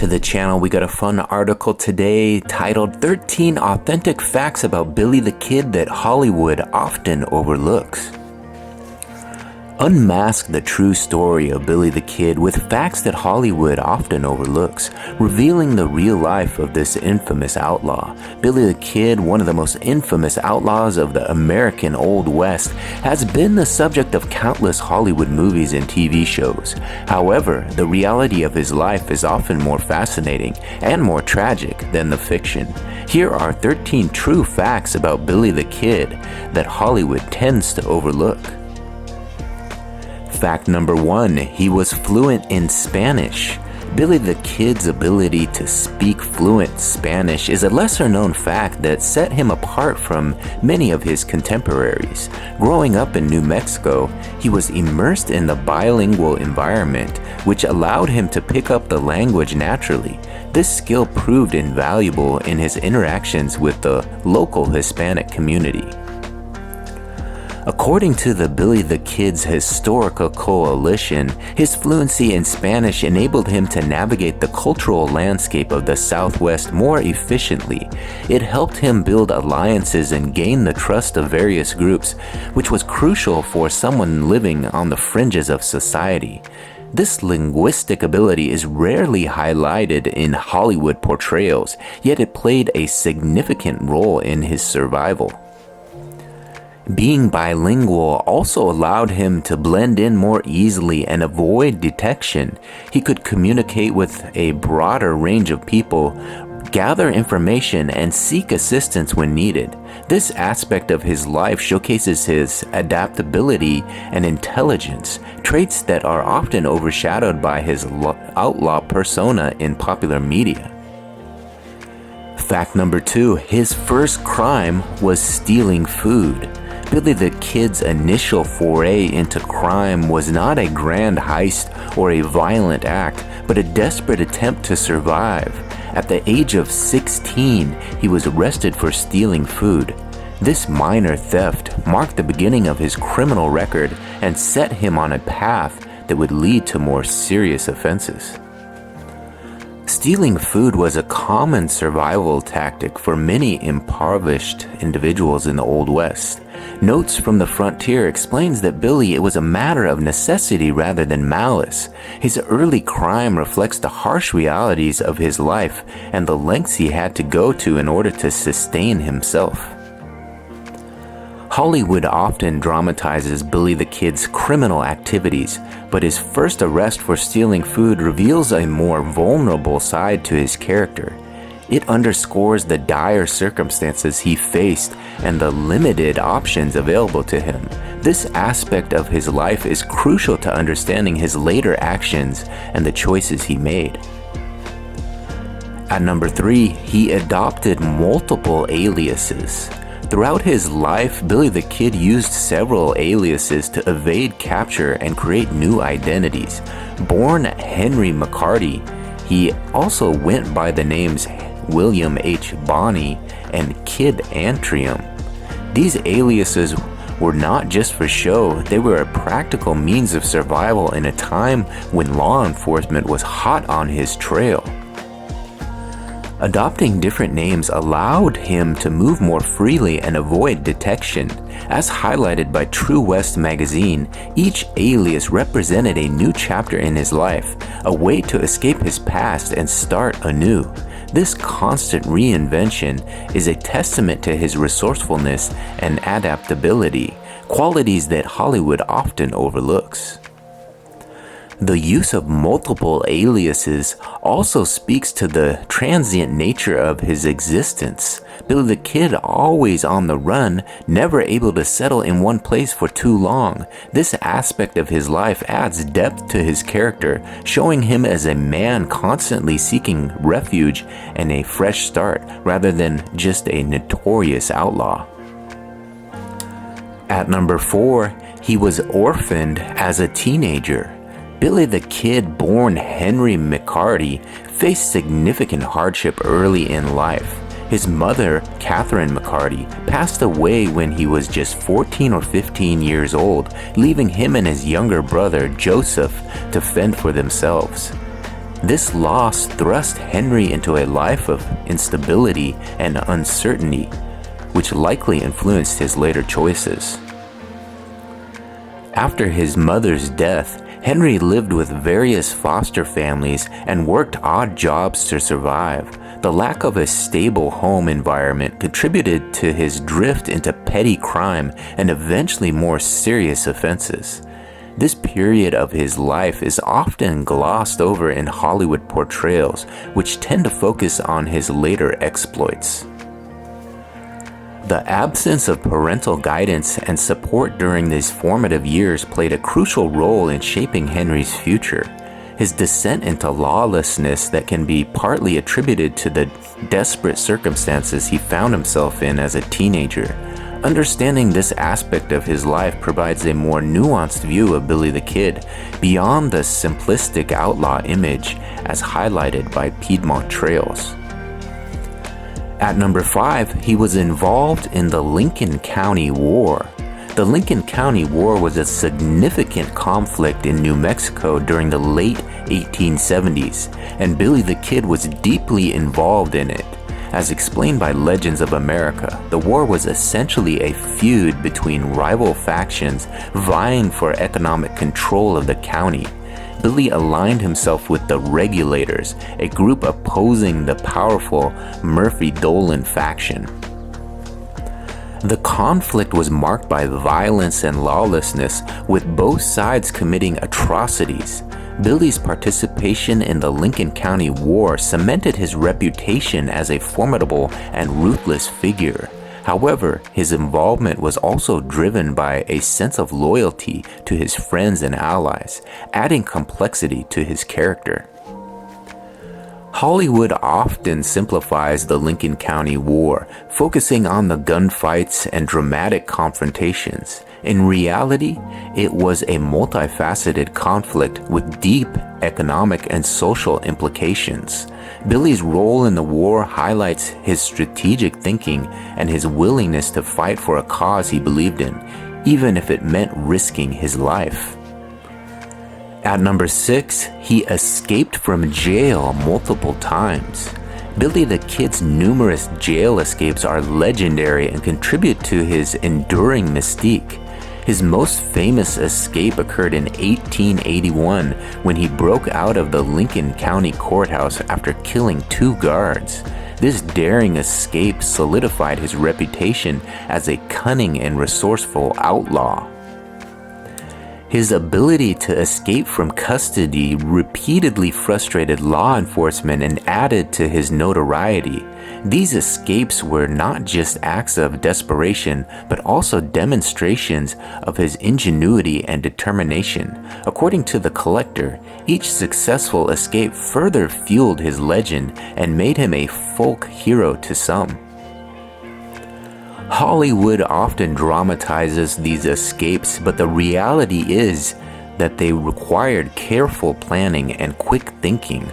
to the channel. We got a fun article today titled 13 Authentic Facts About Billy the Kid That Hollywood Often Overlooks. Unmask the true story of Billy the Kid with facts that Hollywood often overlooks, revealing the real life of this infamous outlaw. Billy the Kid, one of the most infamous outlaws of the American Old West, has been the subject of countless Hollywood movies and TV shows. However, the reality of his life is often more fascinating and more tragic than the fiction. Here are 13 true facts about Billy the Kid that Hollywood tends to overlook. Fact number 1, he was fluent in Spanish. Billy the Kid's ability to speak fluent Spanish is a lesser-known fact that set him apart from many of his contemporaries. Growing up in New Mexico, he was immersed in the bilingual environment, which allowed him to pick up the language naturally. This skill proved invaluable in his interactions with the local Hispanic community. According to the Billy the Kid's Historical Coalition, his fluency in Spanish enabled him to navigate the cultural landscape of the Southwest more efficiently. It helped him build alliances and gain the trust of various groups, which was crucial for someone living on the fringes of society. This linguistic ability is rarely highlighted in Hollywood portrayals, yet it played a significant role in his survival. Being bilingual also allowed him to blend in more easily and avoid detection. He could communicate with a broader range of people, gather information, and seek assistance when needed. This aspect of his life showcases his adaptability and intelligence, traits that are often overshadowed by his outlaw persona in popular media. Fact number 2, his first crime was stealing food. Billy the Kid's initial foray into crime was not a grand heist or a violent act, but a desperate attempt to survive. At the age of 16, he was arrested for stealing food. This minor theft marked the beginning of his criminal record and set him on a path that would lead to more serious offenses. Stealing food was a common survival tactic for many impoverished individuals in the Old West. Notes from the Frontier explains that Billy, it was a matter of necessity rather than malice. His early crime reflects the harsh realities of his life and the lengths he had to go to in order to sustain himself. Hollywood often dramatizes Billy the Kid's criminal activities, but his first arrest for stealing food reveals a more vulnerable side to his character. It underscores the dire circumstances he faced and the limited options available to him. This aspect of his life is crucial to understanding his later actions and the choices he made. At number 3, he adopted multiple aliases. Throughout his life, Billy the Kid used several aliases to evade capture and create new identities. Born Henry McCarty, he also went by the names William H. Bonney and Kid Antrim. These aliases were not just for show, they were a practical means of survival in a time when law enforcement was hot on his trail. Adopting different names allowed him to move more freely and avoid detection. As highlighted by True West magazine, each alias represented a new chapter in his life, a way to escape his past and start anew. This constant reinvention is a testament to his resourcefulness and adaptability, qualities that Hollywood often overlooks. The use of multiple aliases also speaks to the transient nature of his existence. Billy the Kid, always on the run, never able to settle in one place for too long. This aspect of his life adds depth to his character, showing him as a man constantly seeking refuge and a fresh start, rather than just a notorious outlaw. At number 4, he was orphaned as a teenager. Billy the Kid, born Henry McCarty, faced significant hardship early in life. His mother, Catherine McCarty, passed away when he was just 14 or 15 years old, leaving him and his younger brother, Joseph, to fend for themselves. This loss thrust Henry into a life of instability and uncertainty, which likely influenced his later choices. After his mother's death, Henry lived with various foster families and worked odd jobs to survive. The lack of a stable home environment contributed to his drift into petty crime and eventually more serious offenses. This period of his life is often glossed over in Hollywood portrayals, which tend to focus on his later exploits. The absence of parental guidance and support during these formative years played a crucial role in shaping Henry's future. His descent into lawlessness that can be partly attributed to the desperate circumstances he found himself in as a teenager. Understanding this aspect of his life provides a more nuanced view of Billy the Kid, beyond the simplistic outlaw image as highlighted by Piedmont Trails. At number 5, he was involved in the Lincoln County War. The Lincoln County War was a significant conflict in New Mexico during the late 1870s, and Billy the Kid was deeply involved in it. As explained by Legends of America, the war was essentially a feud between rival factions vying for economic control of the county. Billy aligned himself with the Regulators, a group opposing the powerful Murphy Dolan faction. The conflict was marked by violence and lawlessness, with both sides committing atrocities. Billy's participation in the Lincoln County War cemented his reputation as a formidable and ruthless figure. However, his involvement was also driven by a sense of loyalty to his friends and allies, adding complexity to his character. Hollywood often simplifies the Lincoln County War, focusing on the gunfights and dramatic confrontations. In reality, it was a multifaceted conflict with deep economic and social implications. Billy's role in the war highlights his strategic thinking and his willingness to fight for a cause he believed in, even if it meant risking his life. At number 6, he escaped from jail multiple times. Billy the Kid's numerous jail escapes are legendary and contribute to his enduring mystique. His most famous escape occurred in 1881 when he broke out of the Lincoln County Courthouse after killing 2 guards. This daring escape solidified his reputation as a cunning and resourceful outlaw. His ability to escape from custody repeatedly frustrated law enforcement and added to his notoriety. These escapes were not just acts of desperation, but also demonstrations of his ingenuity and determination. According to The Collector, each successful escape further fueled his legend and made him a folk hero to some. Hollywood often dramatizes these escapes, but the reality is that they required careful planning and quick thinking.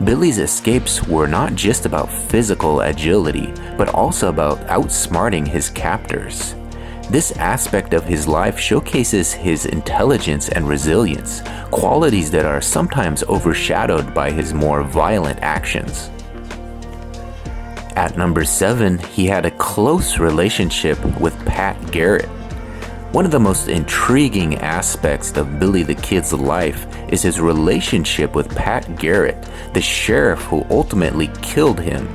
Billy's escapes were not just about physical agility, but also about outsmarting his captors. This aspect of his life showcases his intelligence and resilience, qualities that are sometimes overshadowed by his more violent actions. At number 7, he had a close relationship with Pat Garrett. One of the most intriguing aspects of Billy the Kid's life is his relationship with Pat Garrett, the sheriff who ultimately killed him.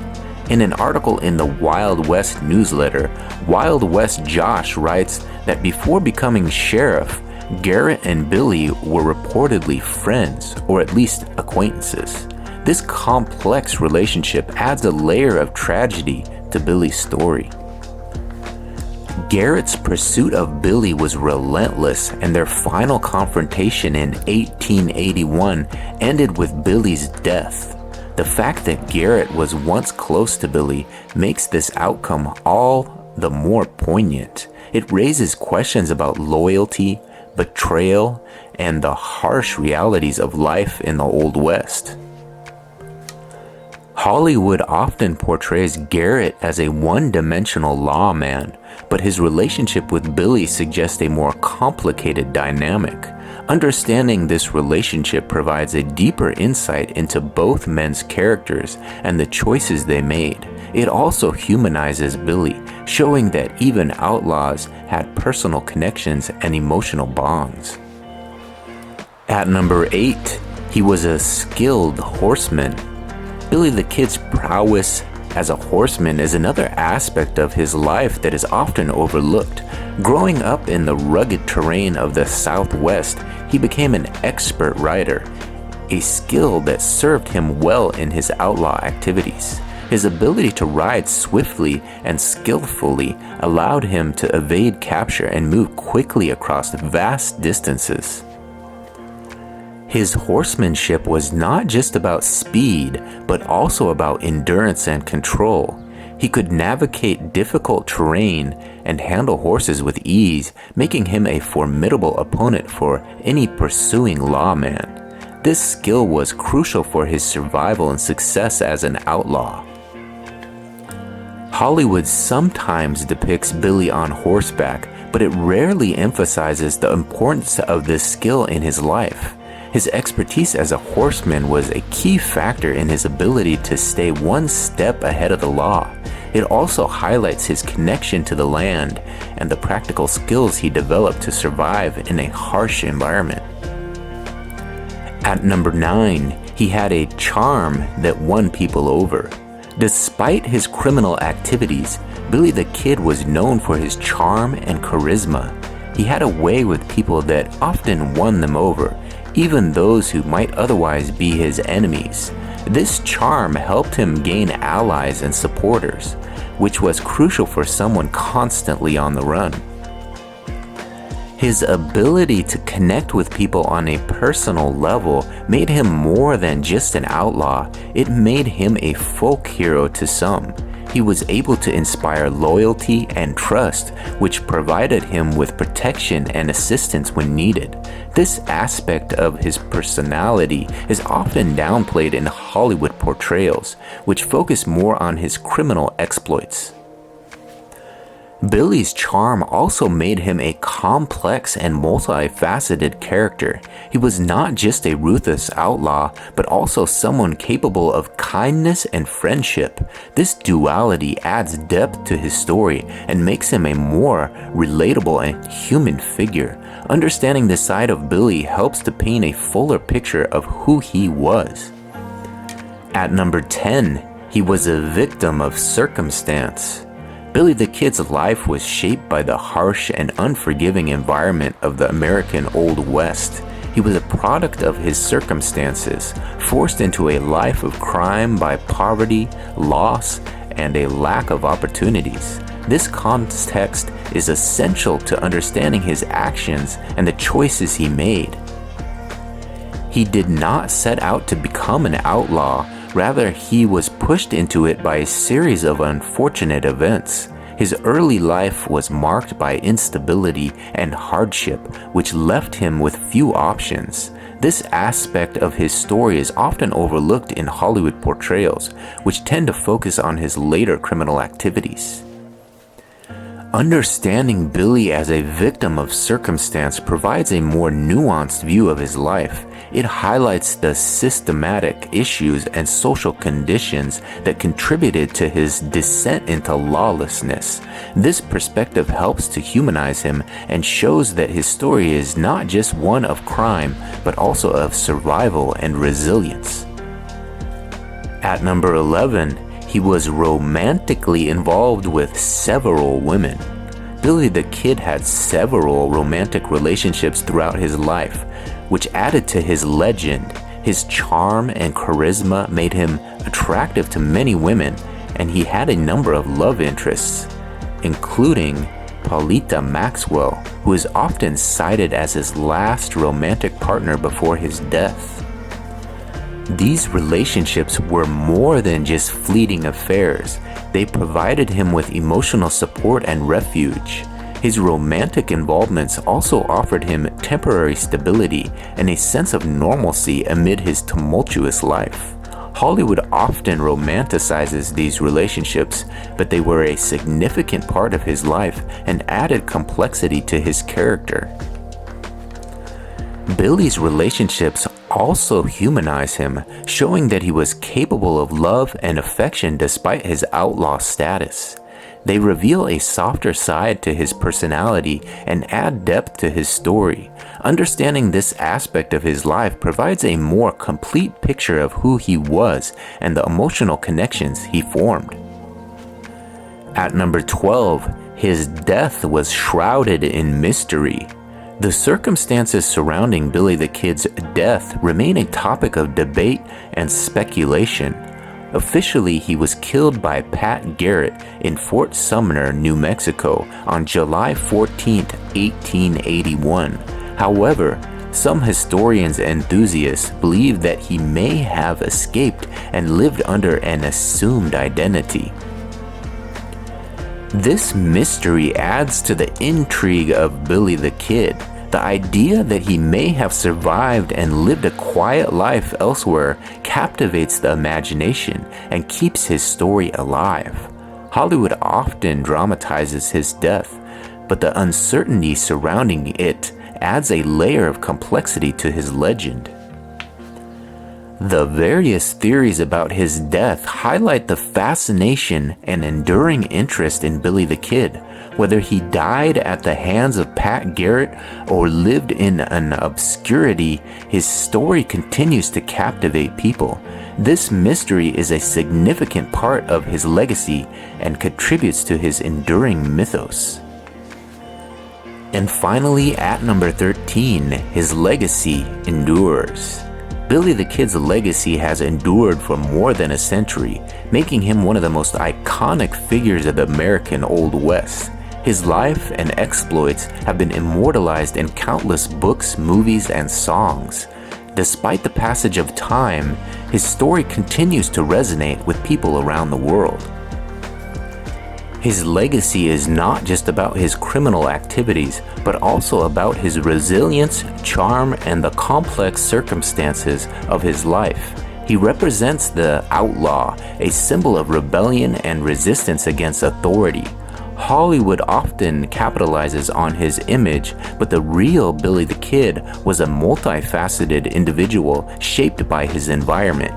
In an article in the Wild West newsletter, Wild West Josh writes that before becoming sheriff, Garrett and Billy were reportedly friends, or at least acquaintances. This complex relationship adds a layer of tragedy to Billy's story. Garrett's pursuit of Billy was relentless, and their final confrontation in 1881 ended with Billy's death. The fact that Garrett was once close to Billy makes this outcome all the more poignant. It raises questions about loyalty, betrayal, and the harsh realities of life in the Old West. Hollywood often portrays Garrett as a one-dimensional lawman, but his relationship with Billy suggests a more complicated dynamic. Understanding this relationship provides a deeper insight into both men's characters and the choices they made. It also humanizes Billy, showing that even outlaws had personal connections and emotional bonds. At number 8, he was a skilled horseman. Billy the Kid's prowess as a horseman is another aspect of his life that is often overlooked. Growing up in the rugged terrain of the Southwest, he became an expert rider, a skill that served him well in his outlaw activities. His ability to ride swiftly and skillfully allowed him to evade capture and move quickly across vast distances. His horsemanship was not just about speed, but also about endurance and control. He could navigate difficult terrain and handle horses with ease, making him a formidable opponent for any pursuing lawman. This skill was crucial for his survival and success as an outlaw. Hollywood sometimes depicts Billy on horseback, but it rarely emphasizes the importance of this skill in his life. His expertise as a horseman was a key factor in his ability to stay one step ahead of the law. It also highlights his connection to the land and the practical skills he developed to survive in a harsh environment. At number 9, he had a charm that won people over. Despite his criminal activities, Billy the Kid was known for his charm and charisma. He had a way with people that often won them over, even those who might otherwise be his enemies. This charm helped him gain allies and supporters, which was crucial for someone constantly on the run. His ability to connect with people on a personal level made him more than just an outlaw. It made him a folk hero to some. He was able to inspire loyalty and trust, which provided him with protection and assistance when needed. This aspect of his personality is often downplayed in Hollywood portrayals, which focus more on his criminal exploits. Billy's charm also made him a complex and multifaceted character. He was not just a ruthless outlaw, but also someone capable of kindness and friendship. This duality adds depth to his story and makes him a more relatable and human figure. Understanding this side of Billy helps to paint a fuller picture of who he was. At number 10, he was a victim of circumstance. Billy the Kid's life was shaped by the harsh and unforgiving environment of the American Old West. He was a product of his circumstances, forced into a life of crime by poverty, loss, and a lack of opportunities. This context is essential to understanding his actions and the choices he made. He did not set out to become an outlaw. Rather, he was pushed into it by a series of unfortunate events. His early life was marked by instability and hardship, which left him with few options. This aspect of his story is often overlooked in Hollywood portrayals, which tend to focus on his later criminal activities. Understanding Billy as a victim of circumstance provides a more nuanced view of his life. It highlights the systematic issues and social conditions that contributed to his descent into lawlessness. This perspective helps to humanize him and shows that his story is not just one of crime, but also of survival and resilience. At number 11, he was romantically involved with several women. Billy the Kid had several romantic relationships throughout his life, which added to his legend. His charm and charisma made him attractive to many women, and he had a number of love interests, including Pauletta Maxwell, who is often cited as his last romantic partner before his death. These relationships were more than just fleeting affairs. They provided him with emotional support and refuge. His romantic involvements also offered him temporary stability and a sense of normalcy amid his tumultuous life. Hollywood often romanticizes these relationships, but they were a significant part of his life and added complexity to his character. Billy's relationships also humanize him, showing that he was capable of love and affection despite his outlaw status. They reveal a softer side to his personality and add depth to his story. Understanding this aspect of his life provides a more complete picture of who he was and the emotional connections he formed. At number 12, his death was shrouded in mystery. The circumstances surrounding Billy the Kid's death remain a topic of debate and speculation. Officially, he was killed by Pat Garrett in Fort Sumner, New Mexico on July 14, 1881. However, some historians and enthusiasts believe that he may have escaped and lived under an assumed identity. This mystery adds to the intrigue of Billy the Kid. The idea that he may have survived and lived a quiet life elsewhere captivates the imagination and keeps his story alive. Hollywood often dramatizes his death, but the uncertainty surrounding it adds a layer of complexity to his legend. The various theories about his death highlight the fascination and enduring interest in Billy the Kid. Whether he died at the hands of Pat Garrett or lived in an obscurity, his story continues to captivate people. This mystery is a significant part of his legacy and contributes to his enduring mythos. And finally, at number 13, his legacy endures. Billy the Kid's legacy has endured for more than a century, making him one of the most iconic figures of the American Old West. His life and exploits have been immortalized in countless books, movies, and songs. Despite the passage of time, his story continues to resonate with people around the world. His legacy is not just about his criminal activities, but also about his resilience, charm, and the complex circumstances of his life. He represents the outlaw, a symbol of rebellion and resistance against authority. Hollywood often capitalizes on his image, but the real Billy the Kid was a multifaceted individual shaped by his environment.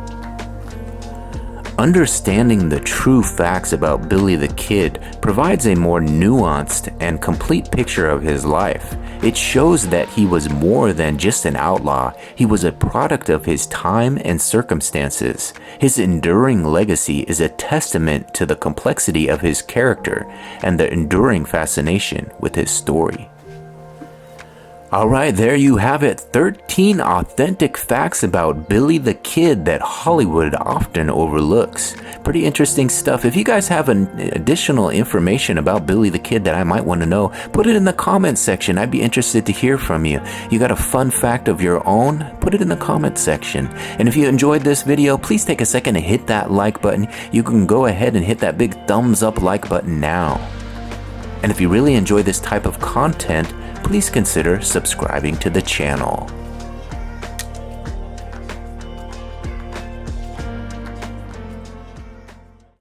Understanding the true facts about Billy the Kid provides a more nuanced and complete picture of his life. It shows that he was more than just an outlaw. He was a product of his time and circumstances. His enduring legacy is a testament to the complexity of his character and the enduring fascination with his story. Alright, there you have it, 13 authentic facts about Billy the Kid that Hollywood often overlooks. Pretty interesting stuff. If you guys have additional information about Billy the Kid that I might want to know, put it in the comments section. I'd be interested to hear from you. You got a fun fact of your own? Put it in the comments section. And if you enjoyed this video, please take a second to hit that like button. You can go ahead and hit that big thumbs up like button now. And if you really enjoy this type of content, please consider subscribing to the channel.